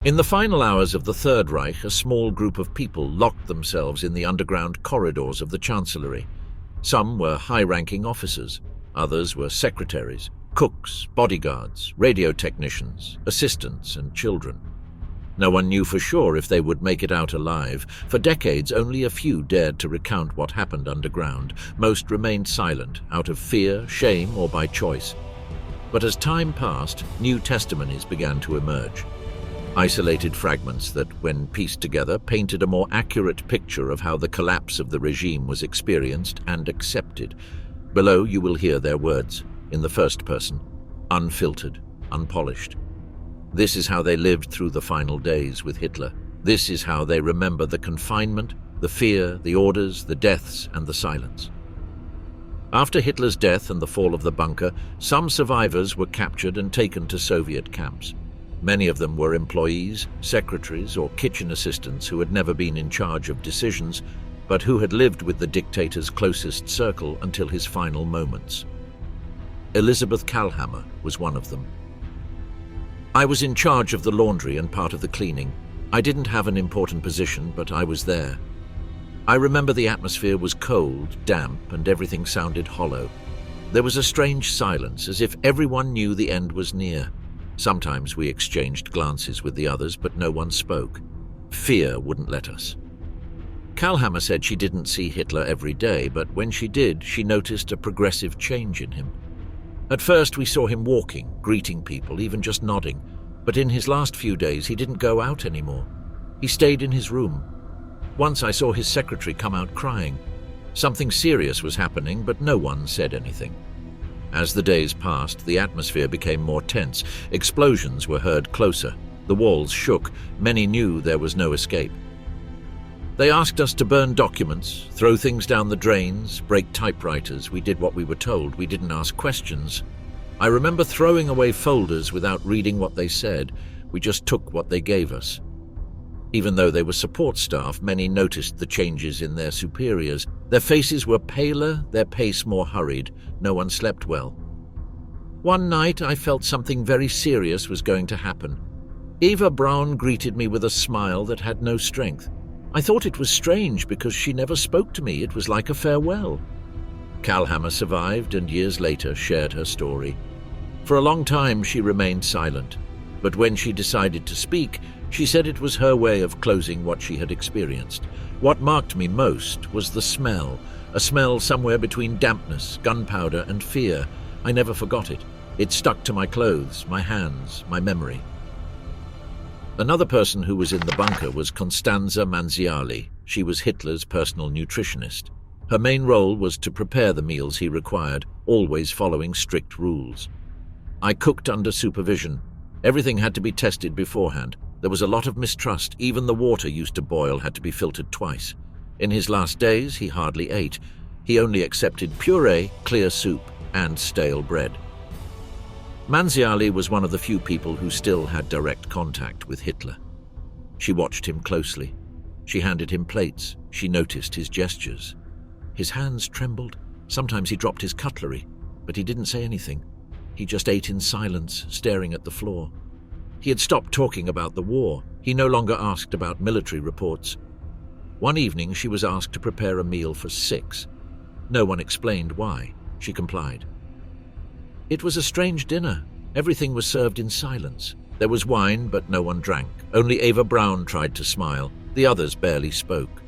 In the final hours of the Third Reich, a small group of people locked themselves in the underground corridors of the Chancellery. Some were high-ranking officers, others were secretaries, cooks, bodyguards, radio technicians, assistants, and children. No one knew for sure if they would make it out alive. For decades, only a few dared to recount what happened underground. Most remained silent, out of fear, shame, or by choice. But as time passed, new testimonies began to emerge. Isolated fragments that, when pieced together, painted a more accurate picture of how the collapse of the regime was experienced and accepted. Below you will hear their words, in the first person, unfiltered, unpolished. This is how they lived through the final days with Hitler. This is how they remember the confinement, the fear, the orders, the deaths, and the silence. After Hitler's death and the fall of the bunker, some survivors were captured and taken to Soviet camps. Many of them were employees, secretaries, or kitchen assistants who had never been in charge of decisions, but who had lived with the dictator's closest circle until his final moments. Elisabeth Kalhammer was one of them. I was in charge of the laundry and part of the cleaning. I didn't have an important position, but I was there. I remember the atmosphere was cold, damp, and everything sounded hollow. There was a strange silence, as if everyone knew the end was near. Sometimes we exchanged glances with the others, but no one spoke. Fear wouldn't let us. Kalhammer said she didn't see Hitler every day, but when she did, she noticed a progressive change in him. At first, we saw him walking, greeting people, even just nodding. But in his last few days, he didn't go out anymore. He stayed in his room. Once I saw his secretary come out crying. Something serious was happening, but no one said anything. As the days passed, the atmosphere became more tense. Explosions were heard closer. The walls shook. Many knew there was no escape. They asked us to burn documents, throw things down the drains, break typewriters. We did what we were told. We didn't ask questions. I remember throwing away folders without reading what they said. We just took what they gave us. Even though they were support staff, many noticed the changes in their superiors. Their faces were paler, their pace more hurried. No one slept well. One night, I felt something very serious was going to happen. Eva Braun greeted me with a smile that had no strength. I thought it was strange because she never spoke to me. It was like a farewell. Kalhammer survived and years later shared her story. For a long time she remained silent, but when she decided to speak, she said it was her way of closing what she had experienced. What marked me most was the smell, a smell somewhere between dampness, gunpowder, and fear. I never forgot it. It stuck to my clothes, my hands, my memory. Another person who was in the bunker was Constanza Manziali. She was Hitler's personal nutritionist. Her main role was to prepare the meals he required, always following strict rules. I cooked under supervision. Everything had to be tested beforehand. There was a lot of mistrust. Even the water used to boil had to be filtered twice. In his last days, he hardly ate. He only accepted puree, clear soup, and stale bread. Manziali was one of the few people who still had direct contact with Hitler. She watched him closely. She handed him plates. She noticed his gestures. His hands trembled. Sometimes he dropped his cutlery, but he didn't say anything. He just ate in silence, staring at the floor. He had stopped talking about the war. He no longer asked about military reports. One evening, she was asked to prepare a meal for 6. No one explained why. She complied. It was a strange dinner. Everything was served in silence. There was wine, but no one drank. Only Eva Braun tried to smile. The others barely spoke.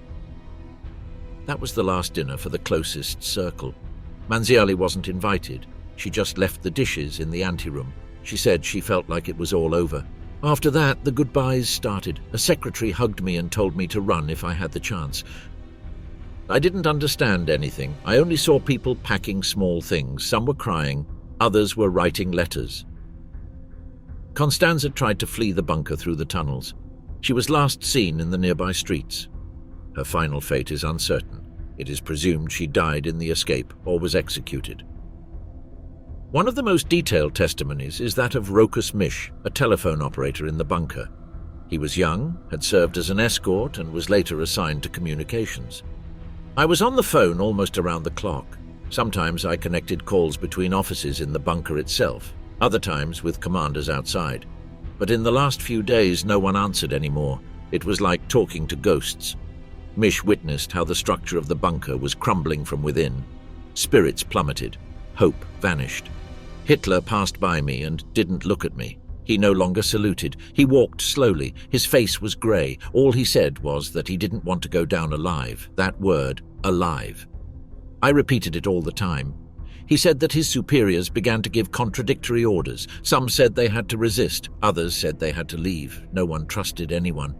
That was the last dinner for the closest circle. Manziali wasn't invited. She just left the dishes in the anteroom. She said she felt like it was all over. After that, the goodbyes started. A secretary hugged me and told me to run if I had the chance. I didn't understand anything. I only saw people packing small things. Some were crying. Others were writing letters. Constanza tried to flee the bunker through the tunnels. She was last seen in the nearby streets. Her final fate is uncertain. It is presumed she died in the escape or was executed. One of the most detailed testimonies is that of Rokus Mish, a telephone operator in the bunker. He was young, had served as an escort, and was later assigned to communications. I was on the phone almost around the clock. Sometimes I connected calls between offices in the bunker itself, other times with commanders outside. But in the last few days, no one answered anymore. It was like talking to ghosts. Mish witnessed how the structure of the bunker was crumbling from within. Spirits plummeted. Hope vanished. Hitler passed by me and didn't look at me. He no longer saluted. He walked slowly. His face was grey. All he said was that he didn't want to go down alive. That word, alive. I repeated it all the time. He said that his superiors began to give contradictory orders. Some said they had to resist. Others said they had to leave. No one trusted anyone.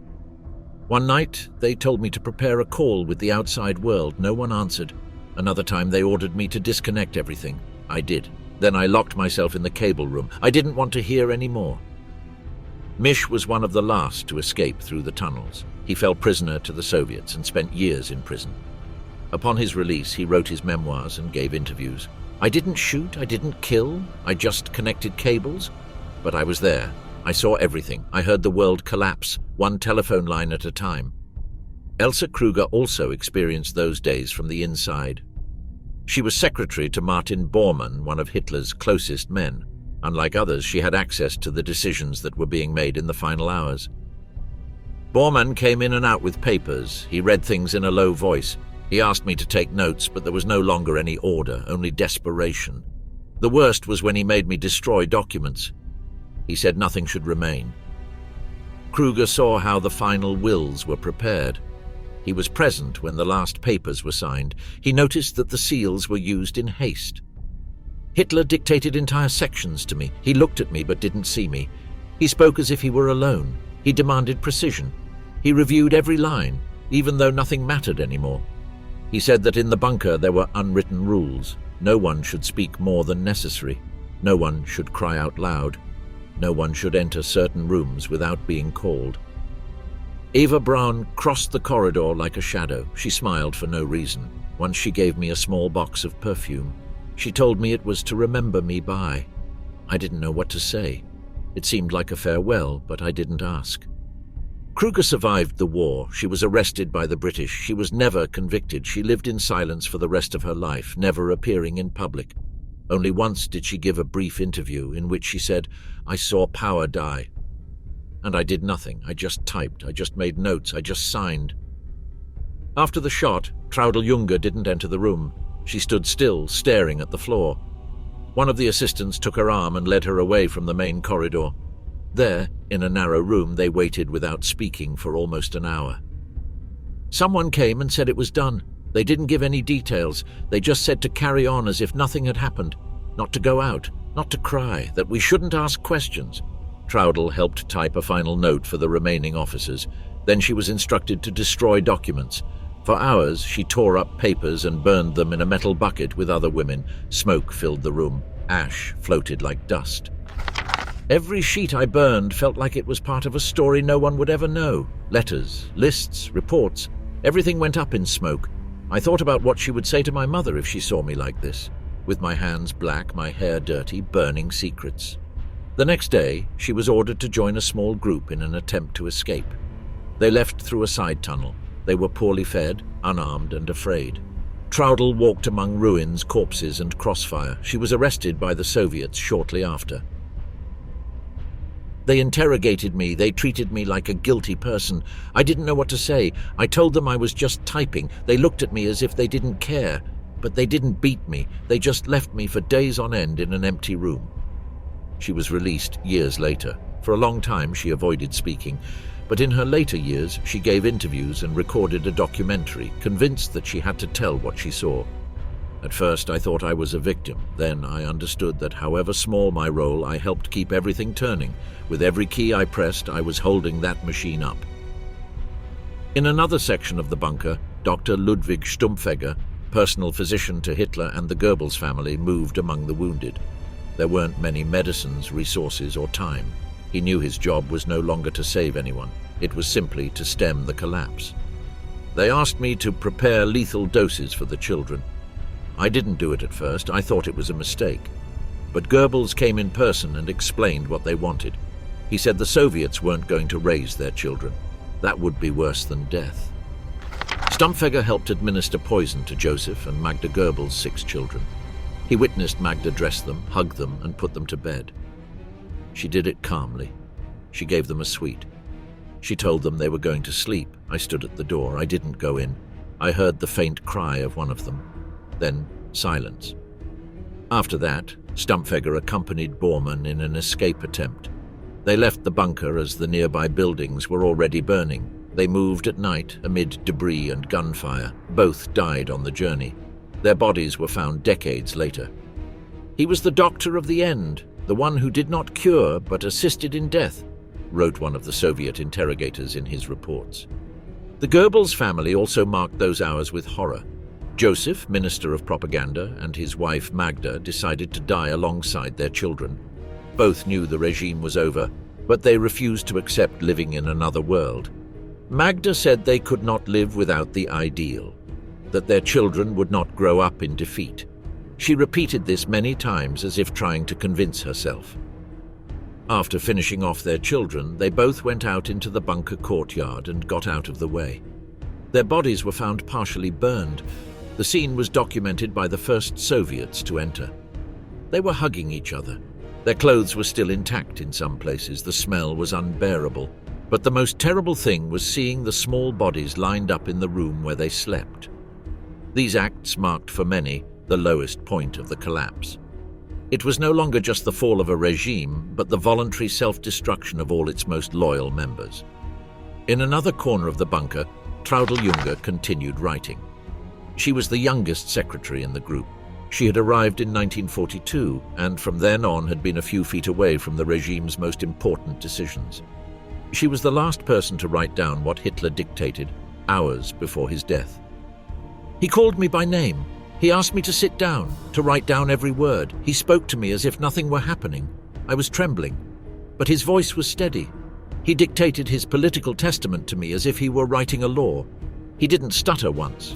One night, they told me to prepare a call with the outside world. No one answered. Another time, they ordered me to disconnect everything. I did. Then I locked myself in the cable room. I didn't want to hear any more. Mish was one of the last to escape through the tunnels. He fell prisoner to the Soviets and spent years in prison. Upon his release, he wrote his memoirs and gave interviews. I didn't shoot, I didn't kill, I just connected cables. But I was there. I saw everything. I heard the world collapse, one telephone line at a time. Elsa Kruger also experienced those days from the inside. She was secretary to Martin Bormann, one of Hitler's closest men. Unlike others, she had access to the decisions that were being made in the final hours. Bormann came in and out with papers. He read things in a low voice. He asked me to take notes, but there was no longer any order, only desperation. The worst was when he made me destroy documents. He said nothing should remain. Kruger saw how the final wills were prepared. He was present when the last papers were signed. He noticed that the seals were used in haste. Hitler dictated entire sections to me. He looked at me but didn't see me. He spoke as if he were alone. He demanded precision. He reviewed every line, even though nothing mattered anymore. He said that in the bunker there were unwritten rules. No one should speak more than necessary. No one should cry out loud. No one should enter certain rooms without being called. Eva Braun crossed the corridor like a shadow. She smiled for no reason. Once she gave me a small box of perfume. She told me it was to remember me by. I didn't know what to say. It seemed like a farewell, but I didn't ask. Kruger survived the war. She was arrested by the British. She was never convicted. She lived in silence for the rest of her life, never appearing in public. Only once did she give a brief interview in which she said, "I saw power die." And I did nothing. I just typed. I just made notes. I just signed. After the shot, Traudl Junge didn't enter the room. She stood still, staring at the floor. One of the assistants took her arm and led her away from the main corridor. There, in a narrow room, they waited without speaking for almost an hour. Someone came and said it was done. They didn't give any details. They just said to carry on as if nothing had happened, not to go out, not to cry, that we shouldn't ask questions. Traudl helped type a final note for the remaining officers. Then she was instructed to destroy documents. For hours, she tore up papers and burned them in a metal bucket with other women. Smoke filled the room. Ash floated like dust. Every sheet I burned felt like it was part of a story no one would ever know. Letters, lists, reports. Everything went up in smoke. I thought about what she would say to my mother if she saw me like this, with my hands black, my hair dirty, burning secrets. The next day, she was ordered to join a small group in an attempt to escape. They left through a side tunnel. They were poorly fed, unarmed, and afraid. Traudl walked among ruins, corpses, and crossfire. She was arrested by the Soviets shortly after. They interrogated me. They treated me like a guilty person. I didn't know what to say. I told them I was just typing. They looked at me as if they didn't care. But they didn't beat me. They just left me for days on end in an empty room. She was released years later. For a long time, she avoided speaking. But in her later years, she gave interviews and recorded a documentary, convinced that she had to tell what she saw. At first, I thought I was a victim. Then I understood that however small my role, I helped keep everything turning. With every key I pressed, I was holding that machine up. In another section of the bunker, Dr. Ludwig Stumpfegger, personal physician to Hitler and the Goebbels family, moved among the wounded. There weren't many medicines, resources, or time. He knew his job was no longer to save anyone. It was simply to stem the collapse. They asked me to prepare lethal doses for the children. I didn't do it at first. I thought it was a mistake. But Goebbels came in person and explained what they wanted. He said the Soviets weren't going to raise their children. That would be worse than death. Stumpfegger helped administer poison to Joseph and Magda Goebbels' 6 children. He witnessed Magda dress them, hug them, and put them to bed. She did it calmly. She gave them a sweet. She told them they were going to sleep. I stood at the door. I didn't go in. I heard the faint cry of one of them. Then silence. After that, Stumpfegger accompanied Bormann in an escape attempt. They left the bunker as the nearby buildings were already burning. They moved at night amid debris and gunfire. Both died on the journey. Their bodies were found decades later. "He was the doctor of the end, the one who did not cure but assisted in death," wrote one of the Soviet interrogators in his reports. The Goebbels family also marked those hours with horror. Joseph, Minister of Propaganda, and his wife Magda decided to die alongside their children. Both knew the regime was over, but they refused to accept living in another world. Magda said they could not live without the ideal, that their children would not grow up in defeat. She repeated this many times as if trying to convince herself. After finishing off their children, they both went out into the bunker courtyard and got out of the way. Their bodies were found partially burned. The scene was documented by the first Soviets to enter. They were hugging each other. Their clothes were still intact in some places. The smell was unbearable. But the most terrible thing was seeing the small bodies lined up in the room where they slept. These acts marked for many the lowest point of the collapse. It was no longer just the fall of a regime, but the voluntary self-destruction of all its most loyal members. In another corner of the bunker, Traudl Junge continued writing. She was the youngest secretary in the group. She had arrived in 1942 and from then on had been a few feet away from the regime's most important decisions. She was the last person to write down what Hitler dictated hours before his death. "He called me by name. He asked me to sit down, to write down every word. He spoke to me as if nothing were happening. I was trembling, but his voice was steady. He dictated his political testament to me as if he were writing a law. He didn't stutter once."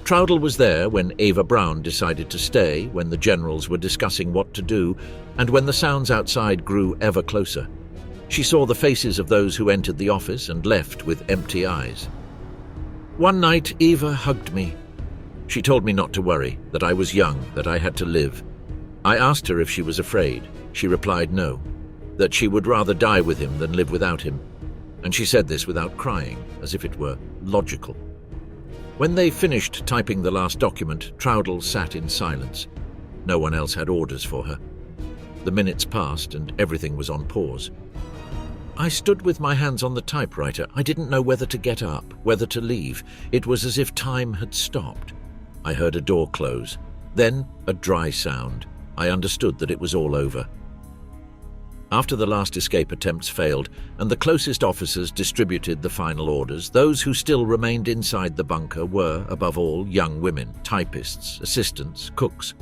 Traudl was there when Eva Braun decided to stay, when the generals were discussing what to do, and when the sounds outside grew ever closer. She saw the faces of those who entered the office and left with empty eyes. "One night, Eva hugged me. She told me not to worry, that I was young, that I had to live. I asked her if she was afraid. She replied no, that she would rather die with him than live without him. And she said this without crying, as if it were logical." When they finished typing the last document, Traudl sat in silence. No one else had orders for her. The minutes passed and everything was on pause. I stood with my hands on the typewriter. I didn't know whether to get up, whether to leave. It was as if time had stopped. I heard a door close, then a dry sound. I understood that it was all over. After the last escape attempts failed and the closest officers distributed the final orders, those who still remained inside the bunker were, above all, young women, typists, assistants, cooks.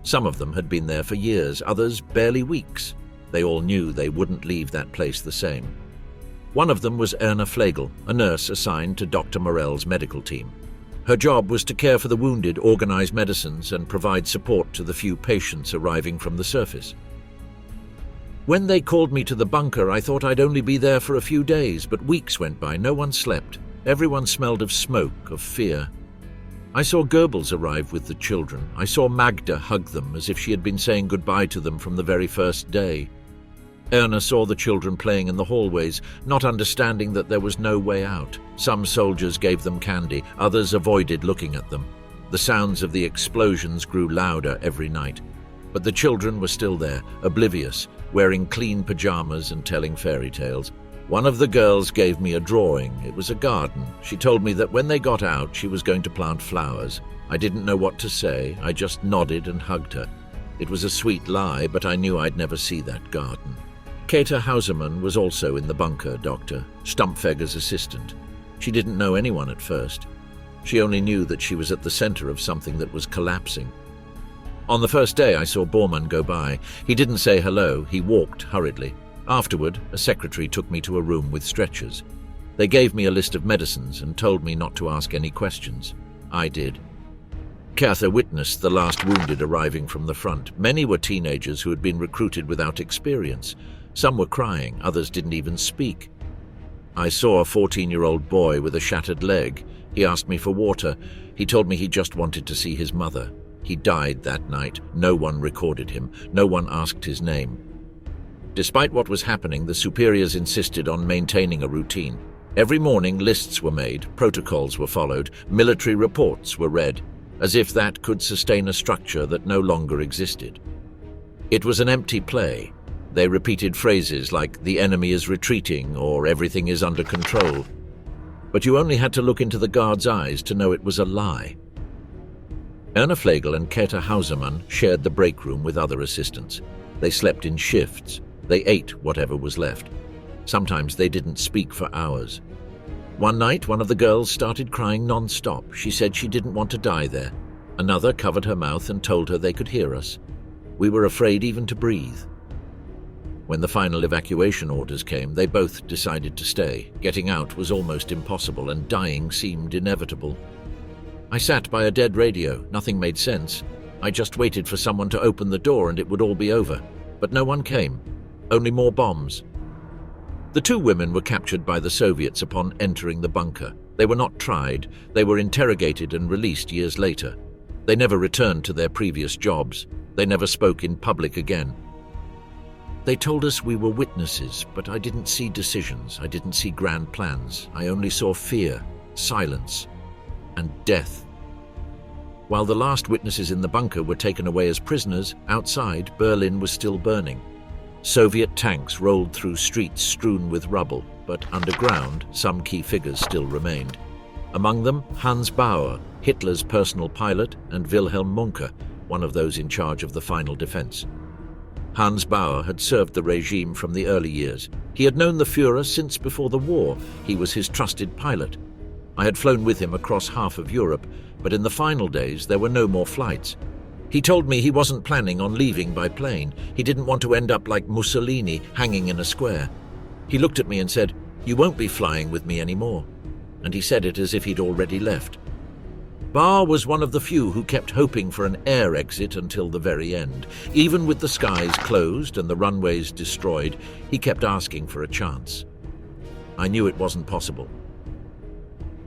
Some of them had been there for years, others barely weeks. They all knew they wouldn't leave that place the same. One of them was Erna Flegel, a nurse assigned to Dr. Morell's medical team. Her job was to care for the wounded, organize medicines, and provide support to the few patients arriving from the surface. When they called me to the bunker, I thought I'd only be there for a few days, but weeks went by. No one slept. Everyone smelled of smoke, of fear. I saw Goebbels arrive with the children. I saw Magda hug them as if she had been saying goodbye to them from the very first day. Erna saw the children playing in the hallways, not understanding that there was no way out. Some soldiers gave them candy, others avoided looking at them. The sounds of the explosions grew louder every night. But the children were still there, oblivious, wearing clean pajamas and telling fairy tales. One of the girls gave me a drawing. It was a garden. She told me that when they got out, she was going to plant flowers. I didn't know what to say. I just nodded and hugged her. It was a sweet lie, but I knew I'd never see that garden. Käthe Hausermann was also in the bunker, Dr. Stumpfegger's assistant. She didn't know anyone at first. She only knew that she was at the center of something that was collapsing. On the first day, I saw Bormann go by. He didn't say hello. He walked hurriedly. Afterward, a secretary took me to a room with stretchers. They gave me a list of medicines and told me not to ask any questions. I did. Käthe witnessed the last wounded arriving from the front. Many were teenagers who had been recruited without experience. Some were crying, others didn't even speak. I saw a 14-year-old boy with a shattered leg. He asked me for water. He told me he just wanted to see his mother. He died that night. No one recorded him. No one asked his name. Despite what was happening, the superiors insisted on maintaining a routine. Every morning, lists were made, protocols were followed, military reports were read, as if that could sustain a structure that no longer existed. It was an empty play. They repeated phrases like, "The enemy is retreating," or "Everything is under control." But you only had to look into the guards' eyes to know it was a lie. Erna Flegel and Käthe Hausermann shared the break room with other assistants. They slept in shifts. They ate whatever was left. Sometimes they didn't speak for hours. One night, one of the girls started crying non-stop. She said she didn't want to die there. Another covered her mouth and told her they could hear us. We were afraid even to breathe. When the final evacuation orders came, they both decided to stay. Getting out was almost impossible, and dying seemed inevitable. I sat by a dead radio. Nothing made sense. I just waited for someone to open the door and it would all be over. But no one came. Only more bombs. The two women were captured by the Soviets upon entering the bunker. They were not tried. They were interrogated and released years later. They never returned to their previous jobs. They never spoke in public again. They told us we were witnesses, but I didn't see decisions. I didn't see grand plans. I only saw fear, silence, and death. While the last witnesses in the bunker were taken away as prisoners, outside, Berlin was still burning. Soviet tanks rolled through streets strewn with rubble, but underground, some key figures still remained. Among them, Hans Bauer, Hitler's personal pilot, and Wilhelm Munke, one of those in charge of the final defense. Hans Bauer had served the regime from the early years. He had known the Führer since before the war. He was his trusted pilot. I had flown with him across half of Europe, but in the final days there were no more flights. He told me he wasn't planning on leaving by plane. He didn't want to end up like Mussolini, hanging in a square. He looked at me and said, "You won't be flying with me anymore." And he said it as if he'd already left. Bauer was one of the few who kept hoping for an air exit until the very end. Even with the skies closed and the runways destroyed, he kept asking for a chance. I knew it wasn't possible.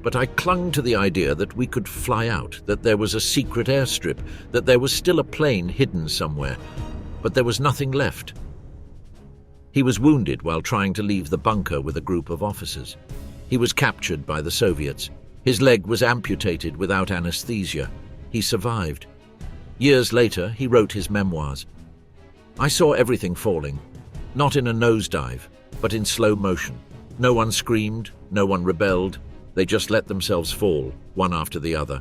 But I clung to the idea that we could fly out, that there was a secret airstrip, that there was still a plane hidden somewhere. But there was nothing left. He was wounded while trying to leave the bunker with a group of officers. He was captured by the Soviets. His leg was amputated without anesthesia. He survived. Years later, he wrote his memoirs. I saw everything falling, not in a nosedive, but in slow motion. No one screamed, no one rebelled. They just let themselves fall, one after the other.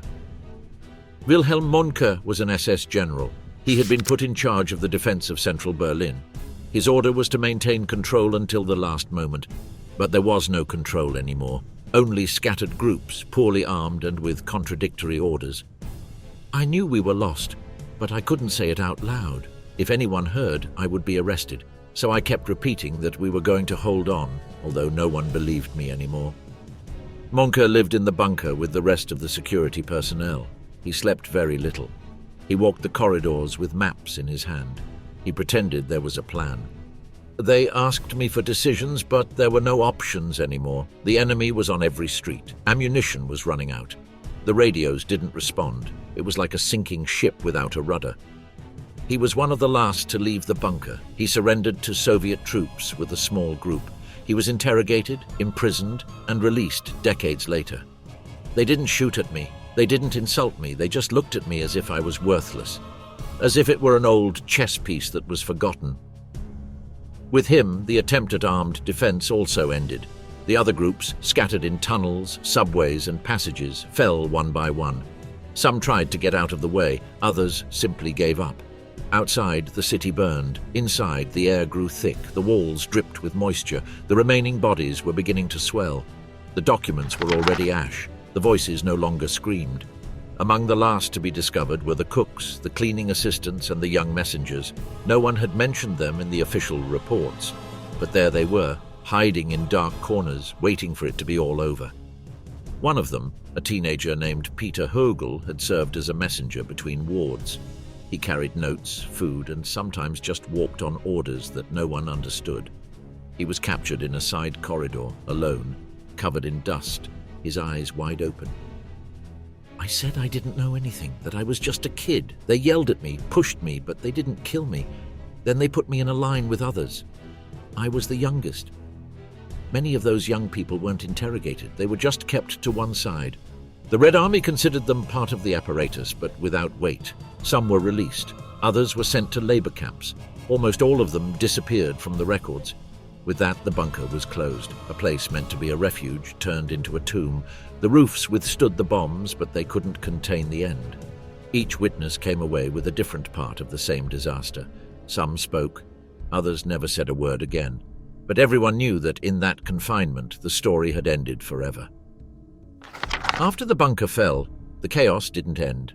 Wilhelm Munke was an SS general. He had been put in charge of the defense of central Berlin. His order was to maintain control until the last moment. But there was no control anymore. Only scattered groups, poorly armed and with contradictory orders. I knew we were lost, but I couldn't say it out loud. If anyone heard, I would be arrested. So I kept repeating that we were going to hold on, although no one believed me anymore. Munke lived in the bunker with the rest of the security personnel. He slept very little. He walked the corridors with maps in his hand. He pretended there was a plan. They asked me for decisions, but there were no options anymore. The enemy was on every street. Ammunition was running out. The radios didn't respond. It was like a sinking ship without a rudder. He was one of the last to leave the bunker. He surrendered to Soviet troops with a small group. He was interrogated, imprisoned, and released decades later. They didn't shoot at me. They didn't insult me. They just looked at me as if I was worthless, as if it were an old chess piece that was forgotten. With him, the attempt at armed defense also ended. The other groups, scattered in tunnels, subways, and passages, fell one by one. Some tried to get out of the way. Others simply gave up. Outside, the city burned. Inside, the air grew thick. The walls dripped with moisture. The remaining bodies were beginning to swell. The documents were already ash. The voices no longer screamed. Among the last to be discovered were the cooks, the cleaning assistants, and the young messengers. No one had mentioned them in the official reports. But there they were, hiding in dark corners, waiting for it to be all over. One of them, a teenager named Peter Högel, had served as a messenger between wards. He carried notes, food, and sometimes just walked on orders that no one understood. He was captured in a side corridor, alone, covered in dust, his eyes wide open. I said I didn't know anything, that I was just a kid. They yelled at me, pushed me, but they didn't kill me. Then they put me in a line with others. I was the youngest. Many of those young people weren't interrogated. They were just kept to one side. The Red Army considered them part of the apparatus, but without weight. Some were released. Others were sent to labor camps. Almost all of them disappeared from the records. With that, the bunker was closed. A place meant to be a refuge turned into a tomb. The roofs withstood the bombs, but they couldn't contain the end. Each witness came away with a different part of the same disaster. Some spoke, others never said a word again. But everyone knew that in that confinement, the story had ended forever. After the bunker fell, the chaos didn't end.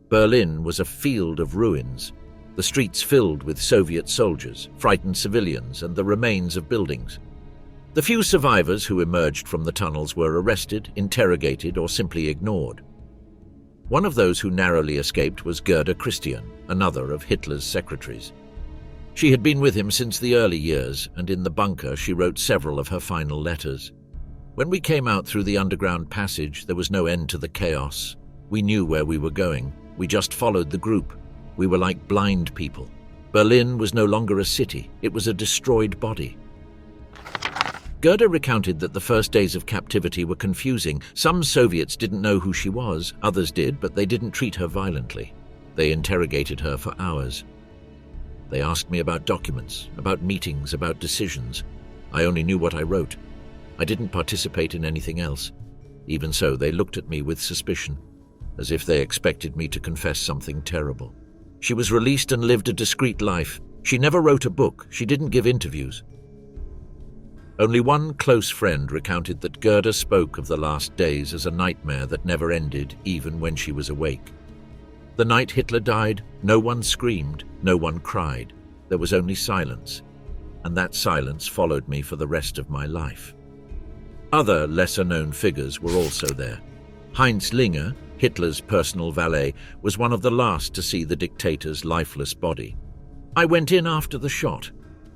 Berlin was a field of ruins, the streets filled with Soviet soldiers, frightened civilians, and the remains of buildings. The few survivors who emerged from the tunnels were arrested, interrogated, or simply ignored. One of those who narrowly escaped was Gerda Christian, another of Hitler's secretaries. She had been with him since the early years, and in the bunker she wrote several of her final letters. When we came out through the underground passage, there was no end to the chaos. We knew where we were going. We just followed the group. We were like blind people. Berlin was no longer a city. It was a destroyed body. Gerda recounted that the first days of captivity were confusing. Some Soviets didn't know who she was, others did, but they didn't treat her violently. They interrogated her for hours. They asked me about documents, about meetings, about decisions. I only knew what I wrote. I didn't participate in anything else. Even so, they looked at me with suspicion, as if they expected me to confess something terrible. She was released and lived a discreet life. She never wrote a book. She didn't give interviews. Only one close friend recounted that Gerda spoke of the last days as a nightmare that never ended, even when she was awake. The night Hitler died, no one screamed, no one cried. There was only silence, and that silence followed me for the rest of my life. Other lesser-known figures were also there. Heinz Linger, Hitler's personal valet, was one of the last to see the dictator's lifeless body. I went in after the shot.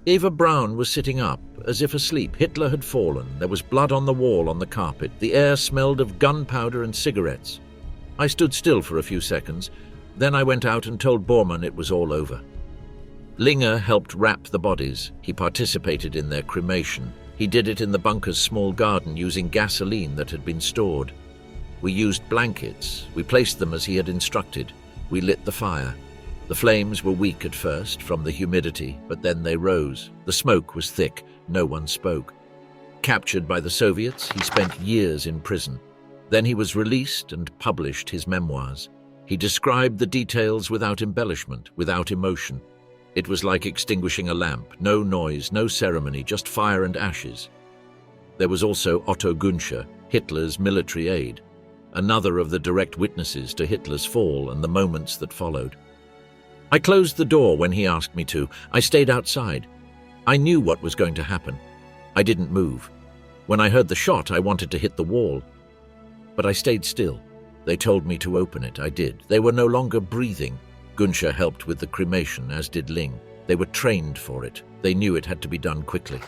Eva Braun was sitting up, as if asleep. Hitler had fallen. There was blood on the wall, on the carpet. The air smelled of gunpowder and cigarettes. I stood still for a few seconds. Then I went out and told Bormann it was all over. Linger helped wrap the bodies. He participated in their cremation. He did it in the bunker's small garden using gasoline that had been stored. We used blankets. We placed them as he had instructed. We lit the fire. The flames were weak at first from the humidity, but then they rose. The smoke was thick. No one spoke. Captured by the Soviets, he spent years in prison. Then he was released and published his memoirs. He described the details without embellishment, without emotion. It was like extinguishing a lamp. No noise, no ceremony, just fire and ashes. There was also Otto Günscher, Hitler's military aide, another of the direct witnesses to Hitler's fall and the moments that followed. I closed the door when he asked me to. I stayed outside. I knew what was going to happen. I didn't move. When I heard the shot, I wanted to hit the wall. But I stayed still. They told me to open it. I did. They were no longer breathing. Günscher helped with the cremation, as did Ling. They were trained for it. They knew it had to be done quickly.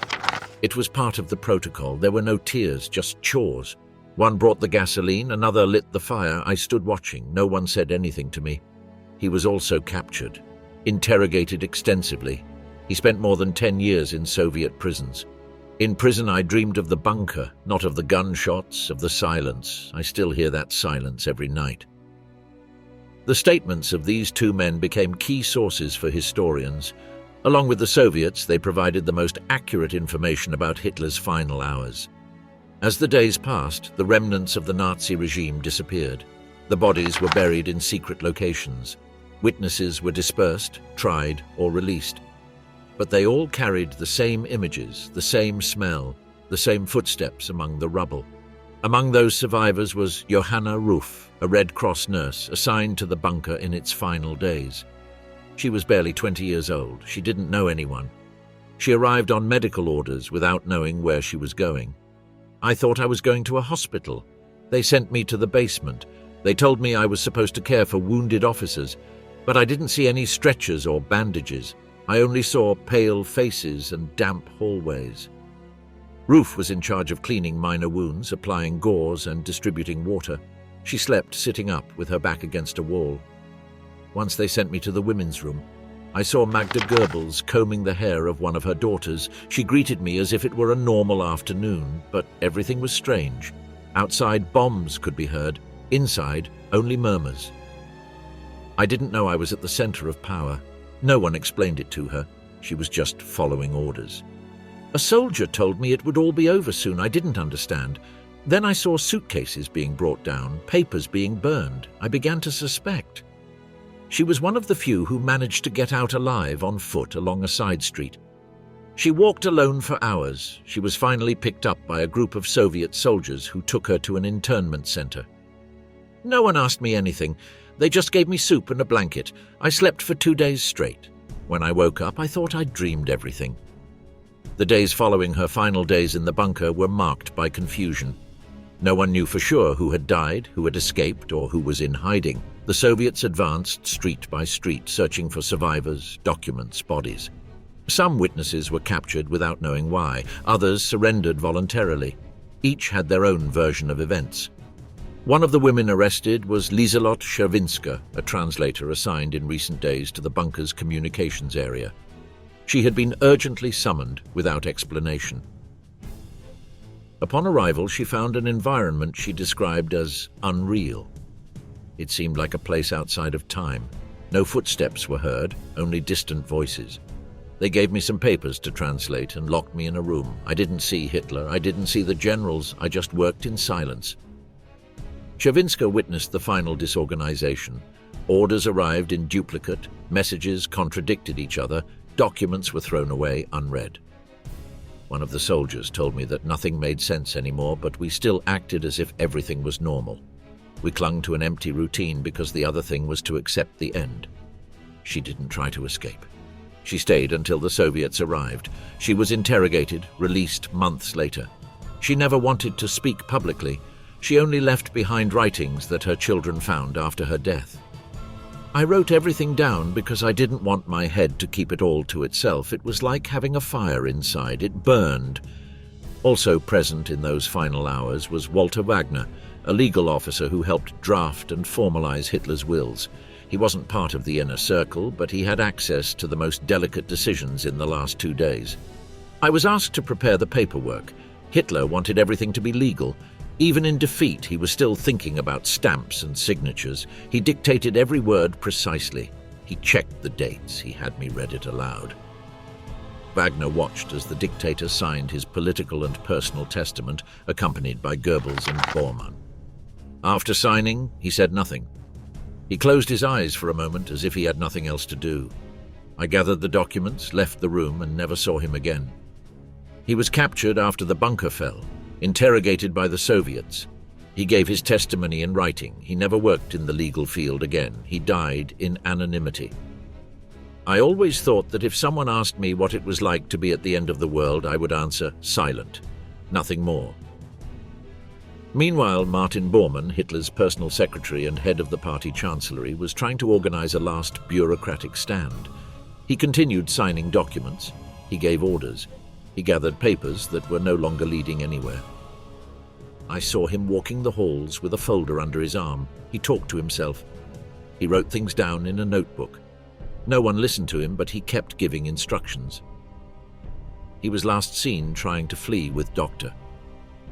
It was part of the protocol. There were no tears, just chores. One brought the gasoline, another lit the fire. I stood watching. No one said anything to me. He was also captured, interrogated extensively. He spent more than 10 years in Soviet prisons. In prison, I dreamed of the bunker, not of the gunshots, of the silence. I still hear that silence every night. The statements of these two men became key sources for historians. Along with the Soviets, they provided the most accurate information about Hitler's final hours. As the days passed, the remnants of the Nazi regime disappeared. The bodies were buried in secret locations. Witnesses were dispersed, tried, or released. But they all carried the same images, the same smell, the same footsteps among the rubble. Among those survivors was Johanna Ruff, a Red Cross nurse assigned to the bunker in its final days. She was barely 20 years old. She didn't know anyone. She arrived on medical orders without knowing where she was going. I thought I was going to a hospital. They sent me to the basement. They told me I was supposed to care for wounded officers, but I didn't see any stretchers or bandages. I only saw pale faces and damp hallways. Ruth was in charge of cleaning minor wounds, applying gauze and distributing water. She slept sitting up with her back against a wall. Once they sent me to the women's room. I saw Magda Goebbels combing the hair of one of her daughters. She greeted me as if it were a normal afternoon, but everything was strange. Outside, bombs could be heard. Inside, only murmurs. I didn't know I was at the center of power. No one explained it to her. She was just following orders. A soldier told me it would all be over soon. I didn't understand. Then I saw suitcases being brought down, papers being burned. I began to suspect. She was one of the few who managed to get out alive on foot along a side street. She walked alone for hours. She was finally picked up by a group of Soviet soldiers who took her to an internment center. No one asked me anything. They just gave me soup and a blanket. I slept for 2 days straight. When I woke up, I thought I'd dreamed everything. The days following her final days in the bunker were marked by confusion. No one knew for sure who had died, who had escaped, or who was in hiding. The Soviets advanced street by street, searching for survivors, documents, bodies. Some witnesses were captured without knowing why. Others surrendered voluntarily. Each had their own version of events. One of the women arrested was Liselott Czerwinska, a translator assigned in recent days to the bunker's communications area. She had been urgently summoned without explanation. Upon arrival, she found an environment she described as unreal. It seemed like a place outside of time. No footsteps were heard, only distant voices. They gave me some papers to translate and locked me in a room. I didn't see Hitler, I didn't see the generals, I just worked in silence. Czerwinska witnessed the final disorganization. Orders arrived in duplicate, messages contradicted each other, documents were thrown away unread. One of the soldiers told me that nothing made sense anymore, but we still acted as if everything was normal. We clung to an empty routine because the other thing was to accept the end. She didn't try to escape. She stayed until the Soviets arrived. She was interrogated, released months later. She never wanted to speak publicly. She only left behind writings that her children found after her death. I wrote everything down because I didn't want my head to keep it all to itself. It was like having a fire inside. It burned. Also present in those final hours was Walter Wagner, a legal officer who helped draft and formalize Hitler's wills. He wasn't part of the inner circle, but he had access to the most delicate decisions in the last 2 days. I was asked to prepare the paperwork. Hitler wanted everything to be legal. Even in defeat, he was still thinking about stamps and signatures. He dictated every word precisely. He checked the dates. He had me read it aloud. Wagner watched as the dictator signed his political and personal testament, accompanied by Goebbels and Bormann. After signing, he said nothing. He closed his eyes for a moment as if he had nothing else to do. I gathered the documents, left the room, and never saw him again. He was captured after the bunker fell, interrogated by the Soviets. He gave his testimony in writing. He never worked in the legal field again. He died in anonymity. I always thought that if someone asked me what it was like to be at the end of the world, I would answer silent, nothing more. Meanwhile, Martin Bormann, Hitler's personal secretary and head of the party chancellery, was trying to organize a last bureaucratic stand. He continued signing documents. He gave orders. He gathered papers that were no longer leading anywhere. I saw him walking the halls with a folder under his arm. He talked to himself. He wrote things down in a notebook. No one listened to him, but he kept giving instructions. He was last seen trying to flee with Dr.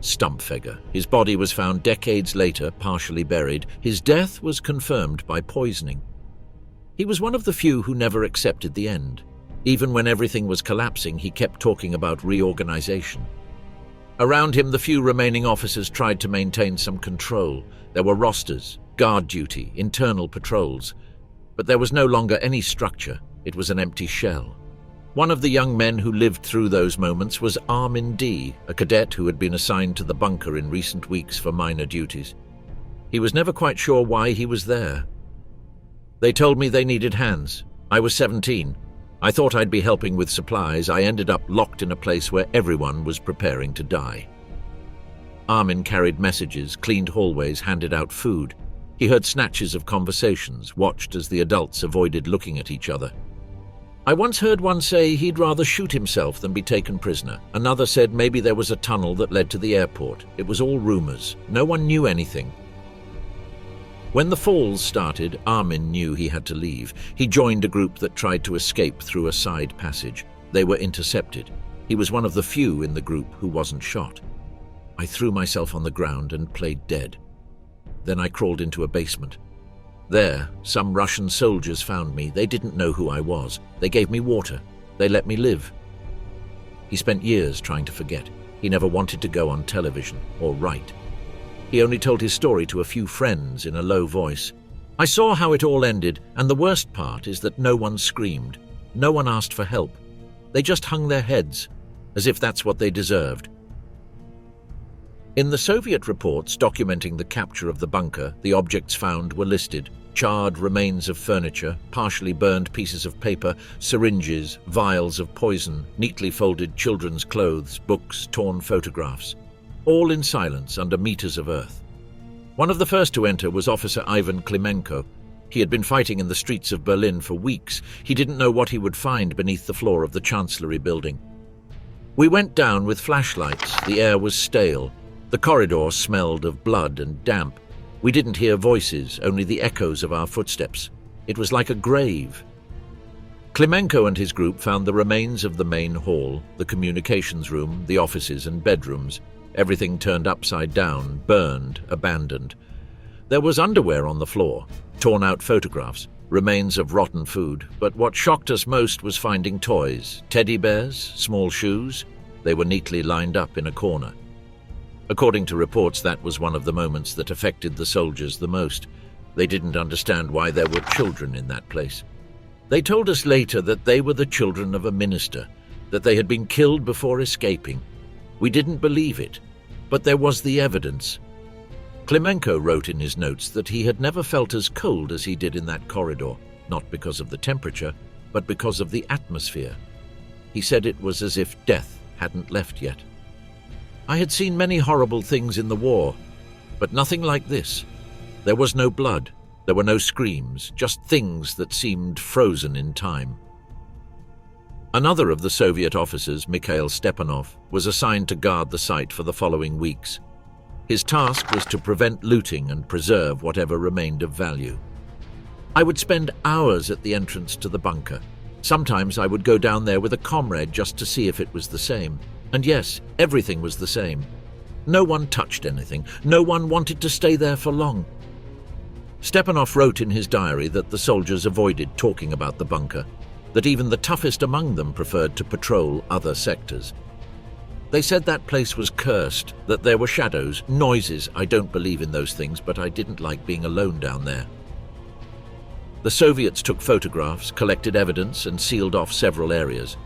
Stumpfegger. His body was found decades later, partially buried. His death was confirmed by poisoning. He was one of the few who never accepted the end. Even when everything was collapsing, he kept talking about reorganization. Around him, the few remaining officers tried to maintain some control. There were rosters, guard duty, internal patrols. But there was no longer any structure. It was an empty shell. One of the young men who lived through those moments was Armin D., a cadet who had been assigned to the bunker in recent weeks for minor duties. He was never quite sure why he was there. They told me they needed hands. I was 17. I thought I'd be helping with supplies. I ended up locked in a place where everyone was preparing to die. Armin carried messages, cleaned hallways, handed out food. He heard snatches of conversations, watched as the adults avoided looking at each other. I once heard one say he'd rather shoot himself than be taken prisoner. Another said maybe there was a tunnel that led to the airport. It was all rumors. No one knew anything. When the falls started, Armin knew he had to leave. He joined a group that tried to escape through a side passage. They were intercepted. He was one of the few in the group who wasn't shot. I threw myself on the ground and played dead. Then I crawled into a basement. There, some Russian soldiers found me. They didn't know who I was. They gave me water. They let me live. He spent years trying to forget. He never wanted to go on television or write. He only told his story to a few friends in a low voice. I saw how it all ended, and the worst part is that no one screamed. No one asked for help. They just hung their heads, as if that's what they deserved. In the Soviet reports documenting the capture of the bunker, the objects found were listed: charred remains of furniture, partially burned pieces of paper, syringes, vials of poison, neatly folded children's clothes, books, torn photographs. All in silence under meters of earth. One of the first to enter was Officer Ivan Klimenko. He had been fighting in the streets of Berlin for weeks. He didn't know what he would find beneath the floor of the Chancellery building. We went down with flashlights. The air was stale. The corridor smelled of blood and damp. We didn't hear voices, only the echoes of our footsteps. It was like a grave. Klimenko and his group found the remains of the main hall, the communications room, the offices and bedrooms. Everything turned upside down, burned, abandoned. There was underwear on the floor, torn-out photographs, remains of rotten food, but what shocked us most was finding toys, teddy bears, small shoes. They were neatly lined up in a corner. According to reports, that was one of the moments that affected the soldiers the most. They didn't understand why there were children in that place. They told us later that they were the children of a minister, that they had been killed before escaping. We didn't believe it, but there was the evidence. Klimenko wrote in his notes that he had never felt as cold as he did in that corridor, not because of the temperature, but because of the atmosphere. He said it was as if death hadn't left yet. I had seen many horrible things in the war, but nothing like this. There was no blood, there were no screams, just things that seemed frozen in time. Another of the Soviet officers, Mikhail Stepanov, was assigned to guard the site for the following weeks. His task was to prevent looting and preserve whatever remained of value. I would spend hours at the entrance to the bunker. Sometimes I would go down there with a comrade just to see if it was the same. And yes, everything was the same. No one touched anything. No one wanted to stay there for long. Stepanov wrote in his diary that the soldiers avoided talking about the bunker, that even the toughest among them preferred to patrol other sectors. They said that place was cursed, that there were shadows, noises. I don't believe in those things, but I didn't like being alone down there. The Soviets took photographs, collected evidence, and sealed off several areas.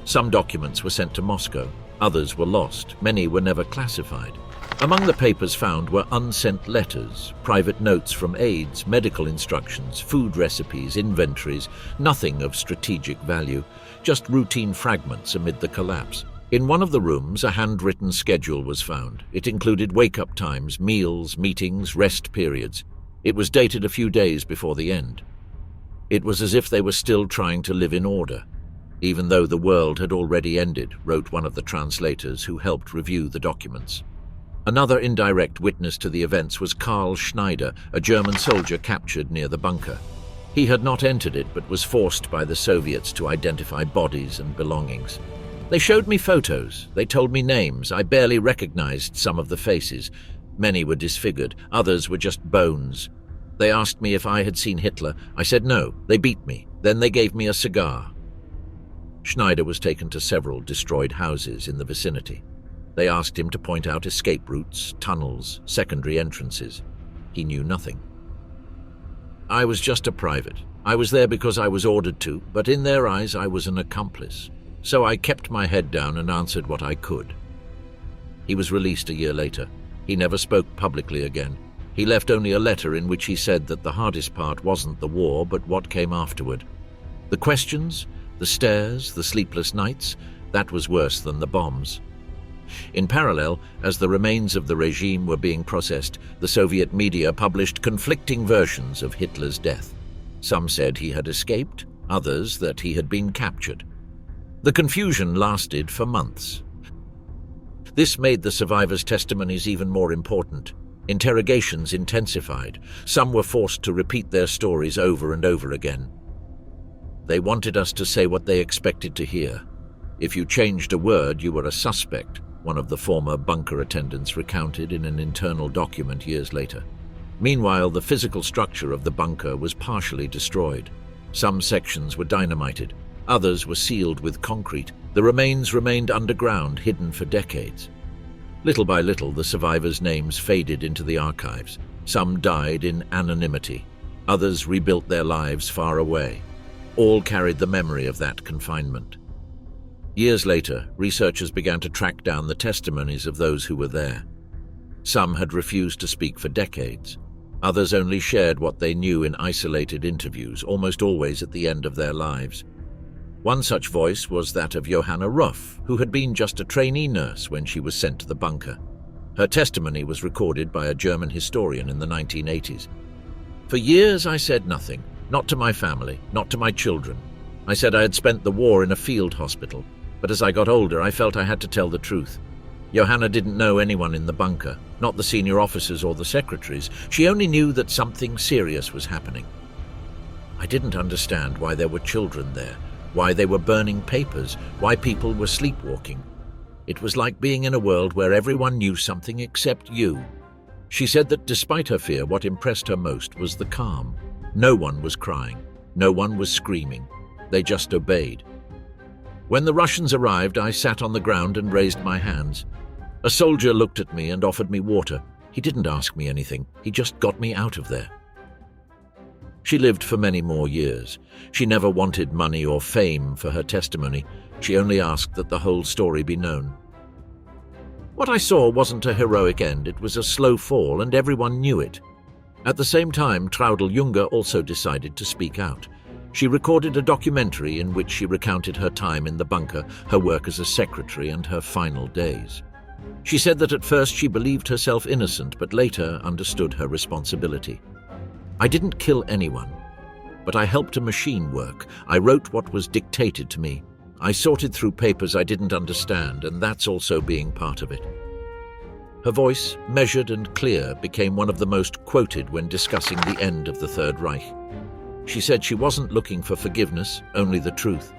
Some documents were sent to Moscow, others were lost, many were never classified. Among the papers found were unsent letters, private notes from aides, medical instructions, food recipes, inventories, nothing of strategic value, just routine fragments amid the collapse. In one of the rooms, a handwritten schedule was found. It included wake-up times, meals, meetings, rest periods. It was dated a few days before the end. It was as if they were still trying to live in order, even though the world had already ended, wrote one of the translators who helped review the documents. Another indirect witness to the events was Karl Schneider, a German soldier captured near the bunker. He had not entered it, but was forced by the Soviets to identify bodies and belongings. They showed me photos. They told me names. I barely recognized some of the faces. Many were disfigured. Others were just bones. They asked me if I had seen Hitler. I said no. They beat me. Then they gave me a cigar. Schneider was taken to several destroyed houses in the vicinity. They asked him to point out escape routes, tunnels, secondary entrances. He knew nothing. I was just a private. I was there because I was ordered to, but in their eyes I was an accomplice. So I kept my head down and answered what I could. He was released a year later. He never spoke publicly again. He left only a letter in which he said that the hardest part wasn't the war, but what came afterward. The questions, the stares, the sleepless nights, that was worse than the bombs. In parallel, as the remains of the regime were being processed, the Soviet media published conflicting versions of Hitler's death. Some said he had escaped, others that he had been captured. The confusion lasted for months. This made the survivors' testimonies even more important. Interrogations intensified. Some were forced to repeat their stories over and over again. They wanted us to say what they expected to hear. If you changed a word, you were a suspect, one of the former bunker attendants recounted in an internal document years later. Meanwhile, the physical structure of the bunker was partially destroyed. Some sections were dynamited, others were sealed with concrete. The remains remained underground, hidden for decades. Little by little, the survivors' names faded into the archives. Some died in anonymity. Others rebuilt their lives far away. All carried the memory of that confinement. Years later, researchers began to track down the testimonies of those who were there. Some had refused to speak for decades. Others only shared what they knew in isolated interviews, almost always at the end of their lives. One such voice was that of Johanna Ruff, who had been just a trainee nurse when she was sent to the bunker. Her testimony was recorded by a German historian in the 1980s. For years I said nothing, not to my family, not to my children. I said I had spent the war in a field hospital, but as I got older I felt I had to tell the truth. Johanna didn't know anyone in the bunker, not the senior officers or the secretaries. She only knew that something serious was happening. I didn't understand why there were children there, why they were burning papers, why people were sleepwalking. It was like being in a world where everyone knew something except you. She said that despite her fear, what impressed her most was the calm. No one was crying. No one was screaming. They just obeyed. When the Russians arrived, I sat on the ground and raised my hands. A soldier looked at me and offered me water. He didn't ask me anything. He just got me out of there. She lived for many more years. She never wanted money or fame for her testimony. She only asked that the whole story be known. What I saw wasn't a heroic end. It was a slow fall, and everyone knew it. At the same time, Traudl Junge also decided to speak out. She recorded a documentary in which she recounted her time in the bunker, her work as a secretary, and her final days. She said that at first she believed herself innocent, but later understood her responsibility. I didn't kill anyone, but I helped a machine work. I wrote what was dictated to me. I sorted through papers I didn't understand, and that's also being part of it. Her voice, measured and clear, became one of the most quoted when discussing the end of the Third Reich. She said she wasn't looking for forgiveness, only the truth.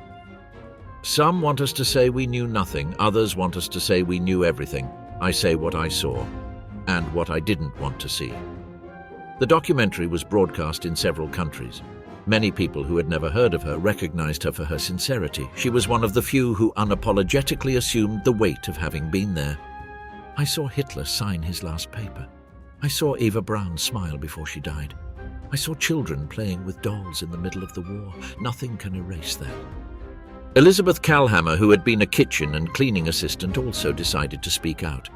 Some want us to say we knew nothing, others want us to say we knew everything. I say what I saw, and what I didn't want to see. The documentary was broadcast in several countries. Many people who had never heard of her recognized her for her sincerity. She was one of the few who unapologetically assumed the weight of having been there. I saw Hitler sign his last paper. I saw Eva Braun smile before she died. I saw children playing with dolls in the middle of the war. Nothing can erase that. Elizabeth Kalhammer, who had been a kitchen and cleaning assistant, also decided to speak out.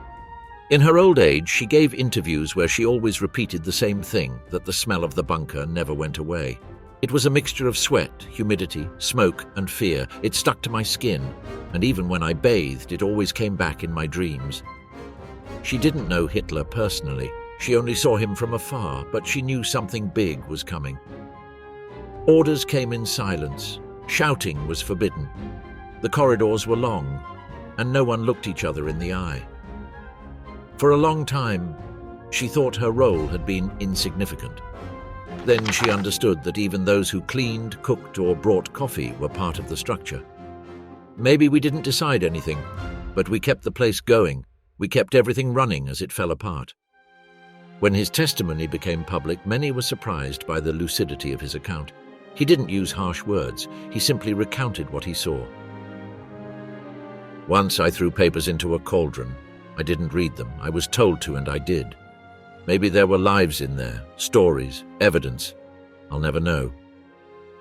In her old age, she gave interviews where she always repeated the same thing, that the smell of the bunker never went away. It was a mixture of sweat, humidity, smoke, and fear. It stuck to my skin, and even when I bathed, it always came back in my dreams. She didn't know Hitler personally. She only saw him from afar, but she knew something big was coming. Orders came in silence. Shouting was forbidden. The corridors were long, and no one looked each other in the eye. For a long time, she thought her role had been insignificant. Then she understood that even those who cleaned, cooked, or brought coffee were part of the structure. Maybe we didn't decide anything, but we kept the place going. We kept everything running as it fell apart. When his testimony became public, many were surprised by the lucidity of his account. He didn't use harsh words. He simply recounted what he saw. Once I threw papers into a cauldron. I didn't read them. I was told to, and I did. Maybe there were lives in there, stories, evidence. I'll never know.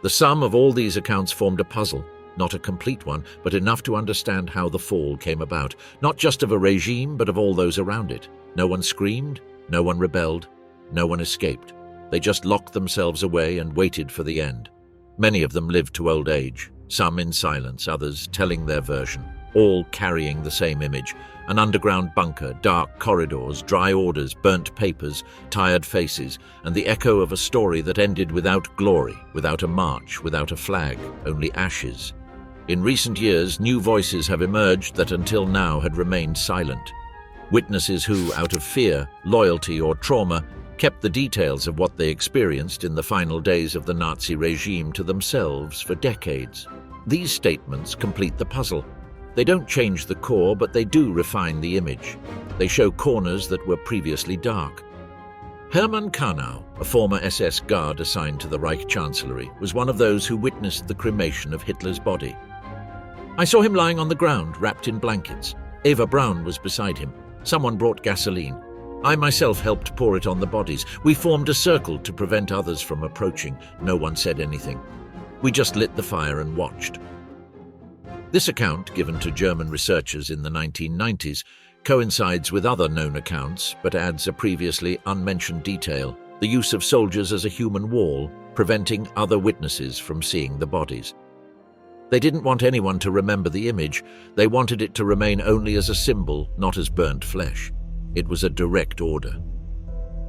The sum of all these accounts formed a puzzle, not a complete one, but enough to understand how the fall came about, not just of a regime, but of all those around it. No one screamed, no one rebelled, no one escaped. They just locked themselves away and waited for the end. Many of them lived to old age, some in silence, others telling their version, all carrying the same image: an underground bunker, dark corridors, dry orders, burnt papers, tired faces, and the echo of a story that ended without glory, without a march, without a flag, only ashes. In recent years, new voices have emerged that until now had remained silent. Witnesses who, out of fear, loyalty, or trauma, kept the details of what they experienced in the final days of the Nazi regime to themselves for decades. These statements complete the puzzle. They don't change the core, but they do refine the image. They show corners that were previously dark. Hermann Karnau, a former SS guard assigned to the Reich Chancellery, was one of those who witnessed the cremation of Hitler's body. I saw him lying on the ground, wrapped in blankets. Eva Braun was beside him. Someone brought gasoline. I myself helped pour it on the bodies. We formed a circle to prevent others from approaching. No one said anything. We just lit the fire and watched. This account, given to German researchers in the 1990s, coincides with other known accounts, but adds a previously unmentioned detail: the use of soldiers as a human wall, preventing other witnesses from seeing the bodies. They didn't want anyone to remember the image. They wanted it to remain only as a symbol, not as burnt flesh. It was a direct order.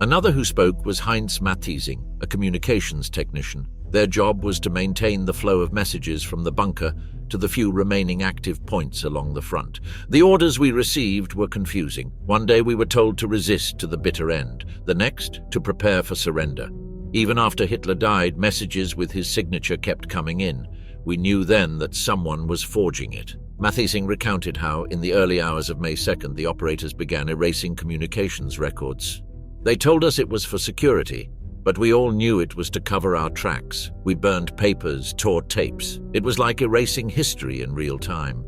Another who spoke was Heinz Mathiesing, a communications technician. Their job was to maintain the flow of messages from the bunker to the few remaining active points along the front. The orders we received were confusing. One day we were told to resist to the bitter end, the next to prepare for surrender. Even after Hitler died, messages with his signature kept coming in. We knew then that someone was forging it. Mathiesing recounted how, in the early hours of May 2nd, the operators began erasing communications records. They told us it was for security, but we all knew it was to cover our tracks. We burned papers, tore tapes. It was like erasing history in real time.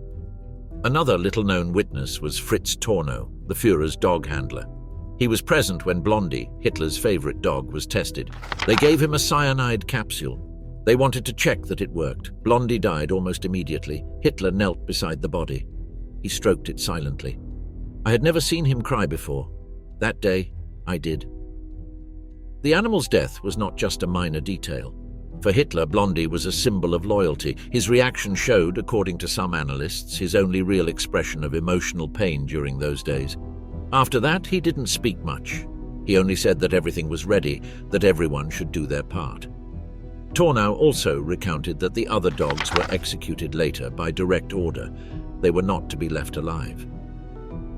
Another little-known witness was Fritz Tornow, the Führer's dog handler. He was present when Blondie, Hitler's favorite dog, was tested. They gave him a cyanide capsule. They wanted to check that it worked. Blondie died almost immediately. Hitler knelt beside the body. He stroked it silently. I had never seen him cry before. That day, I did. The animal's death was not just a minor detail. For Hitler, Blondie was a symbol of loyalty. His reaction showed, according to some analysts, his only real expression of emotional pain during those days. After that, he didn't speak much. He only said that everything was ready, that everyone should do their part. Tornow also recounted that the other dogs were executed later by direct order. They were not to be left alive.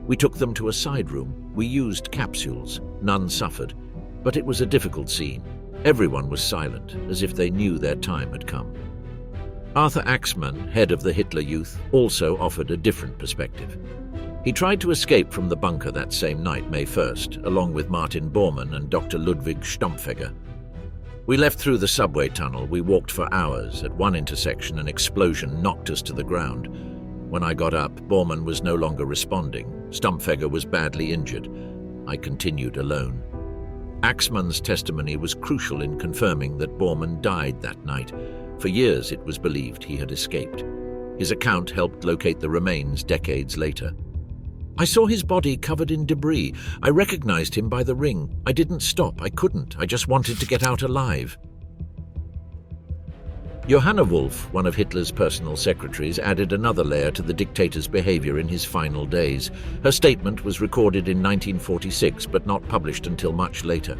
We took them to a side room. We used capsules. None suffered, but it was a difficult scene. Everyone was silent, as if they knew their time had come. Arthur Axmann, head of the Hitler Youth, also offered a different perspective. He tried to escape from the bunker that same night, May 1st, along with Martin Bormann and Dr. Ludwig Stumpfegger. We left through the subway tunnel. We walked for hours. At one intersection, an explosion knocked us to the ground. When I got up, Bormann was no longer responding. Stumpfegger was badly injured. I continued alone. Axmann's testimony was crucial in confirming that Bormann died that night. For years, it was believed he had escaped. His account helped locate the remains decades later. I saw his body covered in debris. I recognized him by the ring. I didn't stop. I couldn't. I just wanted to get out alive. Johanna Wolff, one of Hitler's personal secretaries, added another layer to the dictator's behavior in his final days. Her statement was recorded in 1946, but not published until much later.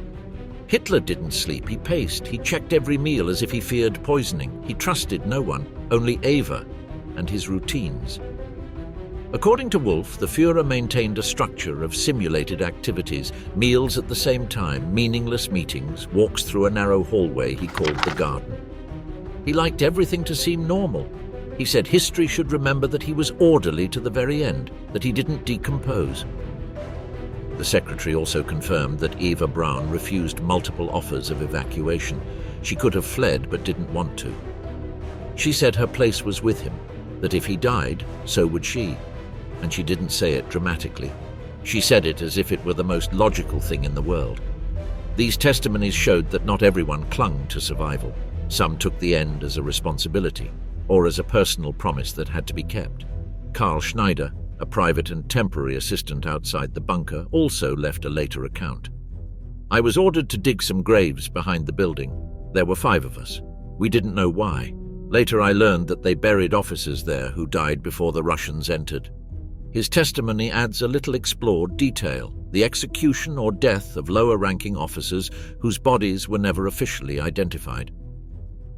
Hitler didn't sleep. He paced. He checked every meal as if he feared poisoning. He trusted no one, only Eva and his routines. According to Wolff, the Führer maintained a structure of simulated activities, meals at the same time, meaningless meetings, walks through a narrow hallway he called the garden. He liked everything to seem normal. He said history should remember that he was orderly to the very end, that he didn't decompose. The secretary also confirmed that Eva Braun refused multiple offers of evacuation. She could have fled but didn't want to. She said her place was with him, that if he died, so would she. And she didn't say it dramatically. She said it as if it were the most logical thing in the world. These testimonies showed that not everyone clung to survival. Some took the end as a responsibility, or as a personal promise that had to be kept. Karl Schneider, a private and temporary assistant outside the bunker, also left a later account. I was ordered to dig some graves behind the building. There were 5 of us. We didn't know why. Later I learned that they buried officers there who died before the Russians entered. His testimony adds a little explored detail: the execution or death of lower-ranking officers whose bodies were never officially identified.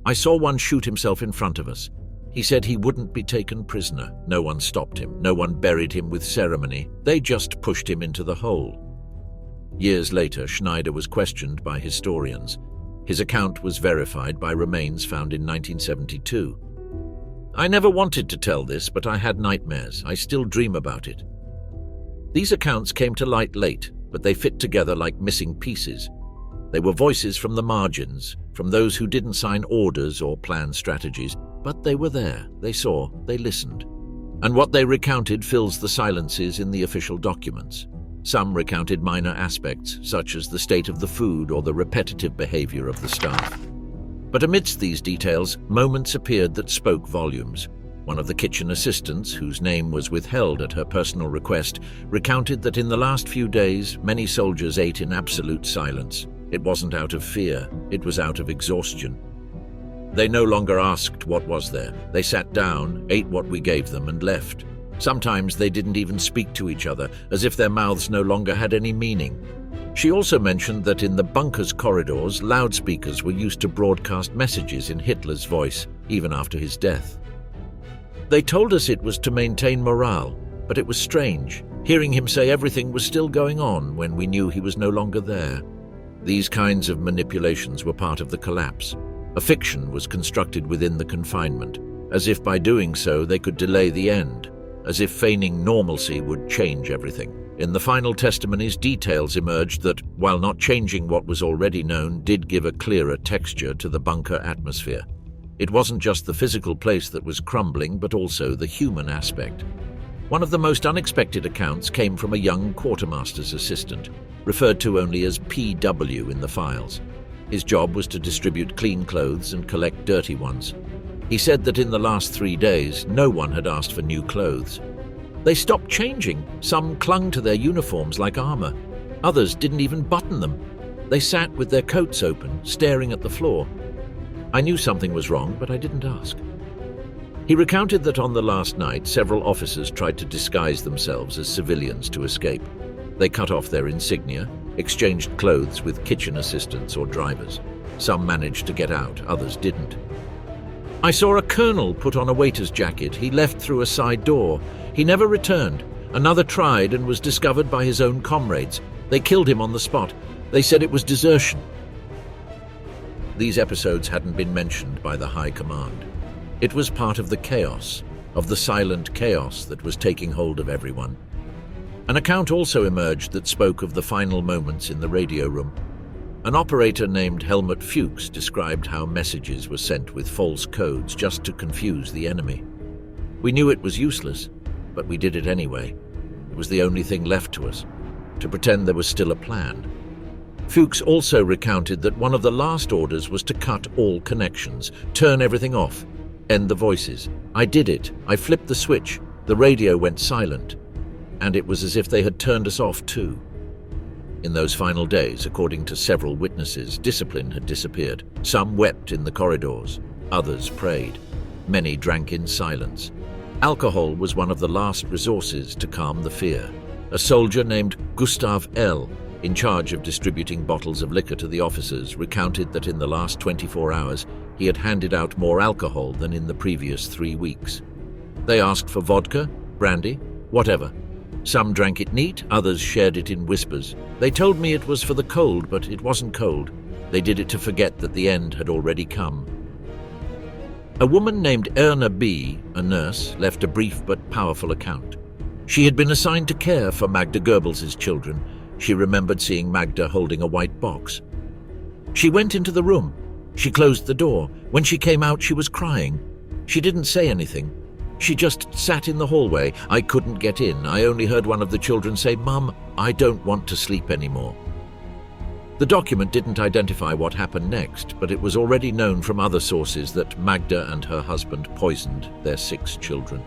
I saw one shoot himself in front of us. He said he wouldn't be taken prisoner. No one stopped him. No one buried him with ceremony. They just pushed him into the hole. Years later, Schneider was questioned by historians. His account was verified by remains found in 1972. "I never wanted to tell this, but I had nightmares. I still dream about it." These accounts came to light late, but they fit together like missing pieces. They were voices from the margins, from those who didn't sign orders or plan strategies, but they were there, they saw, they listened. And what they recounted fills the silences in the official documents. Some recounted minor aspects, such as the state of the food or the repetitive behavior of the staff. But amidst these details, moments appeared that spoke volumes. One of the kitchen assistants, whose name was withheld at her personal request, recounted that in the last few days, many soldiers ate in absolute silence. It wasn't out of fear, it was out of exhaustion. They no longer asked what was there. They sat down, ate what we gave them, and left. Sometimes they didn't even speak to each other, as if their mouths no longer had any meaning. She also mentioned that in the bunker's corridors, loudspeakers were used to broadcast messages in Hitler's voice, even after his death. They told us it was to maintain morale, but it was strange, hearing him say everything was still going on when we knew he was no longer there. These kinds of manipulations were part of the collapse. A fiction was constructed within the confinement, as if by doing so they could delay the end, as if feigning normalcy would change everything. In the final testimonies, details emerged that, while not changing what was already known, did give a clearer texture to the bunker atmosphere. It wasn't just the physical place that was crumbling, but also the human aspect. One of the most unexpected accounts came from a young quartermaster's assistant, referred to only as PW in the files. His job was to distribute clean clothes and collect dirty ones. He said that in the last 3 days, no one had asked for new clothes. They stopped changing. Some clung to their uniforms like armor. Others didn't even button them. They sat with their coats open, staring at the floor. I knew something was wrong, but I didn't ask. He recounted that on the last night, several officers tried to disguise themselves as civilians to escape. They cut off their insignia, exchanged clothes with kitchen assistants or drivers. Some managed to get out, others didn't. "I saw a colonel put on a waiter's jacket. He left through a side door. He never returned. Another tried and was discovered by his own comrades. They killed him on the spot. They said it was desertion." These episodes hadn't been mentioned by the High Command. It was part of the chaos, of the silent chaos that was taking hold of everyone. An account also emerged that spoke of the final moments in the radio room. An operator named Helmut Fuchs described how messages were sent with false codes just to confuse the enemy. We knew it was useless, but we did it anyway. It was the only thing left to us, to pretend there was still a plan. Fuchs also recounted that one of the last orders was to cut all connections, turn everything off, end the voices. I did it. I flipped the switch. The radio went silent. And it was as if they had turned us off too. In those final days, according to several witnesses, discipline had disappeared. Some wept in the corridors. Others prayed. Many drank in silence. Alcohol was one of the last resources to calm the fear. A soldier named Gustav L., in charge of distributing bottles of liquor to the officers, recounted that in the last 24 hours he had handed out more alcohol than in the previous 3 weeks. They asked for vodka, brandy, whatever. Some drank it neat, others shared it in whispers. They told me it was for the cold, but it wasn't cold. They did it to forget that the end had already come. A woman named Erna B., a nurse, left a brief but powerful account. She had been assigned to care for Magda Goebbels' children. She remembered seeing Magda holding a white box. She went into the room. She closed the door. When she came out, she was crying. She didn't say anything. She just sat in the hallway. I couldn't get in. I only heard one of the children say, "Mum, I don't want to sleep anymore." The document didn't identify what happened next, but it was already known from other sources that Magda and her husband poisoned their 6 children.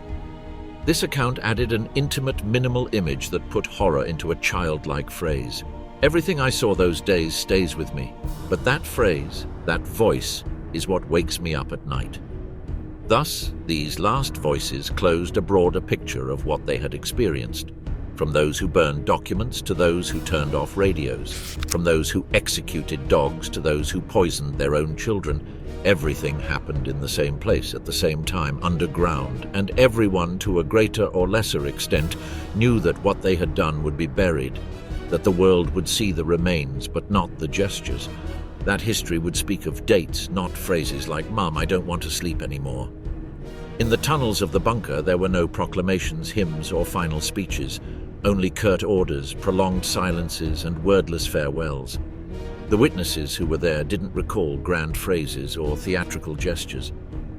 This account added an intimate, minimal image that put horror into a childlike phrase. Everything I saw those days stays with me, but that phrase, that voice, is what wakes me up at night. Thus, these last voices closed a broader picture of what they had experienced. From those who burned documents to those who turned off radios, from those who executed dogs to those who poisoned their own children, everything happened in the same place at the same time, underground, and everyone, to a greater or lesser extent, knew that what they had done would be buried, that the world would see the remains but not the gestures. That history would speak of dates, not phrases like, "Mum, I don't want to sleep anymore." In the tunnels of the bunker, there were no proclamations, hymns, or final speeches, only curt orders, prolonged silences, and wordless farewells. The witnesses who were there didn't recall grand phrases or theatrical gestures.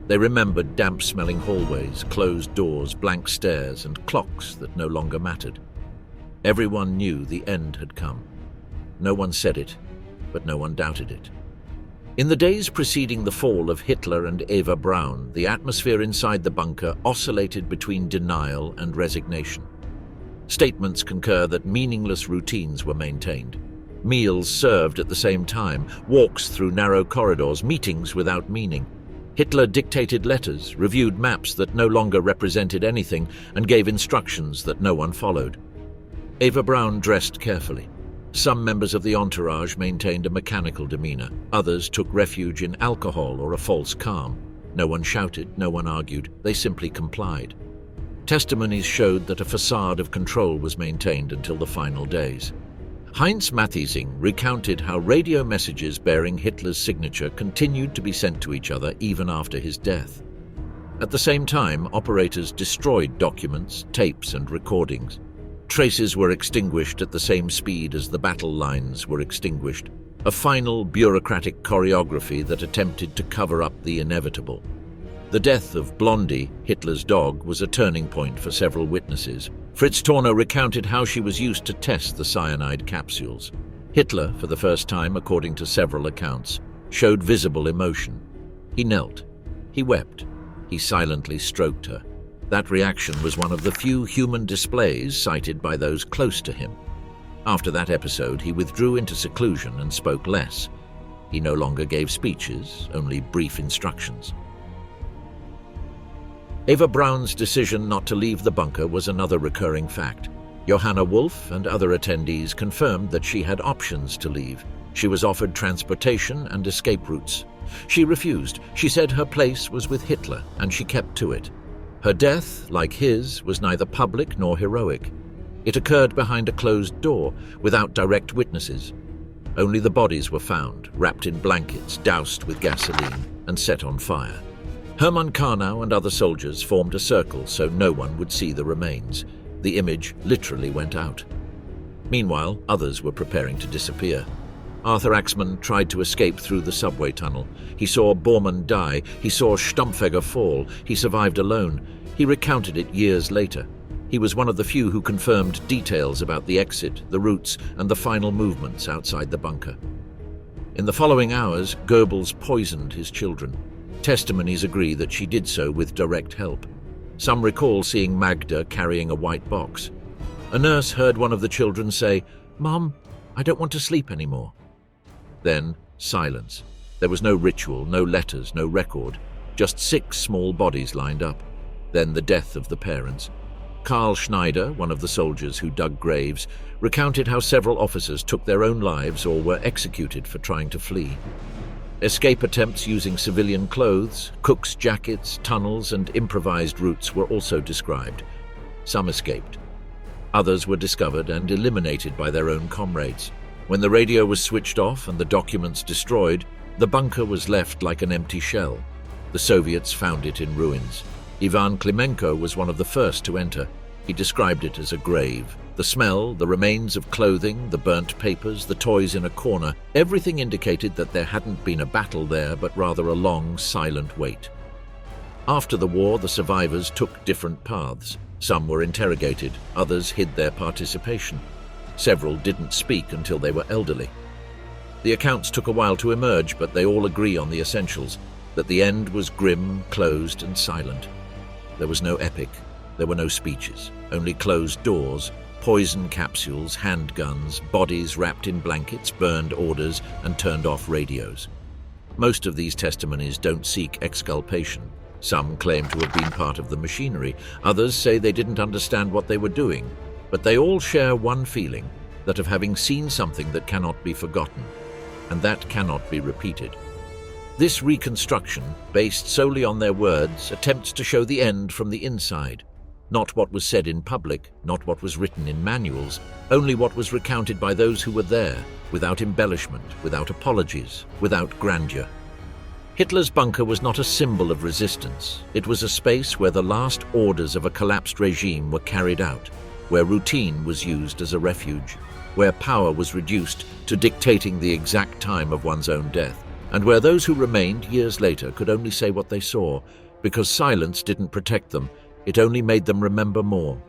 They remembered damp-smelling hallways, closed doors, blank stares, and clocks that no longer mattered. Everyone knew the end had come. No one said it, but no one doubted it. In the days preceding the fall of Hitler and Eva Braun, the atmosphere inside the bunker oscillated between denial and resignation. Statements concur that meaningless routines were maintained. Meals served at the same time, walks through narrow corridors, meetings without meaning. Hitler dictated letters, reviewed maps that no longer represented anything, and gave instructions that no one followed. Eva Braun dressed carefully. Some members of the entourage maintained a mechanical demeanor. Others took refuge in alcohol or a false calm. No one shouted, no one argued. They simply complied. Testimonies showed that a facade of control was maintained until the final days. Heinz Mathiesing recounted how radio messages bearing Hitler's signature continued to be sent to each other even after his death. At the same time, operators destroyed documents, tapes, and recordings. Traces were extinguished at the same speed as the battle lines were extinguished, a final bureaucratic choreography that attempted to cover up the inevitable. The death of Blondie, Hitler's dog, was a turning point for several witnesses. Fritz Torner recounted how she was used to test the cyanide capsules. Hitler, for the first time according to several accounts, showed visible emotion. He knelt. He wept. He silently stroked her. That reaction was one of the few human displays cited by those close to him. After that episode, he withdrew into seclusion and spoke less. He no longer gave speeches, only brief instructions. Eva Braun's decision not to leave the bunker was another recurring fact. Johanna Wolf and other attendees confirmed that she had options to leave. She was offered transportation and escape routes. She refused. She said her place was with Hitler, and she kept to it. Her death, like his, was neither public nor heroic. It occurred behind a closed door, without direct witnesses. Only the bodies were found, wrapped in blankets, doused with gasoline, and set on fire. Hermann Karnau and other soldiers formed a circle so no one would see the remains. The image literally went out. Meanwhile, others were preparing to disappear. Arthur Axmann tried to escape through the subway tunnel. He saw Bormann die. He saw Stumpfegger fall. He survived alone. He recounted it years later. He was one of the few who confirmed details about the exit, the routes, and the final movements outside the bunker. In the following hours, Goebbels poisoned his children. Testimonies agree that she did so with direct help. Some recall seeing Magda carrying a white box. A nurse heard one of the children say, "Mom, I don't want to sleep anymore." Then, silence. There was no ritual, no letters, no record. Just 6 small bodies lined up. Then the death of the parents. Karl Schneider, one of the soldiers who dug graves, recounted how several officers took their own lives or were executed for trying to flee. Escape attempts using civilian clothes, cooks' jackets, tunnels, and improvised routes were also described. Some escaped. Others were discovered and eliminated by their own comrades. When the radio was switched off and the documents destroyed, the bunker was left like an empty shell. The Soviets found it in ruins. Ivan Klimenko was one of the first to enter. He described it as a grave. The smell, the remains of clothing, the burnt papers, the toys in a corner, everything indicated that there hadn't been a battle there, but rather a long, silent wait. After the war, the survivors took different paths. Some were interrogated, others hid their participation. Several didn't speak until they were elderly. The accounts took a while to emerge, but they all agree on the essentials, that the end was grim, closed, and silent. There was no epic. There were no speeches, only closed doors, poison capsules, handguns, bodies wrapped in blankets, burned orders, and turned off radios. Most of these testimonies don't seek exculpation. Some claim to have been part of the machinery. Others say they didn't understand what they were doing. But they all share one feeling, that of having seen something that cannot be forgotten, and that cannot be repeated. This reconstruction, based solely on their words, attempts to show the end from the inside. Not what was said in public, not what was written in manuals, only what was recounted by those who were there, without embellishment, without apologies, without grandeur. Hitler's bunker was not a symbol of resistance. It was a space where the last orders of a collapsed regime were carried out, where routine was used as a refuge, where power was reduced to dictating the exact time of one's own death, and where those who remained years later could only say what they saw, because silence didn't protect them, it only made them remember more.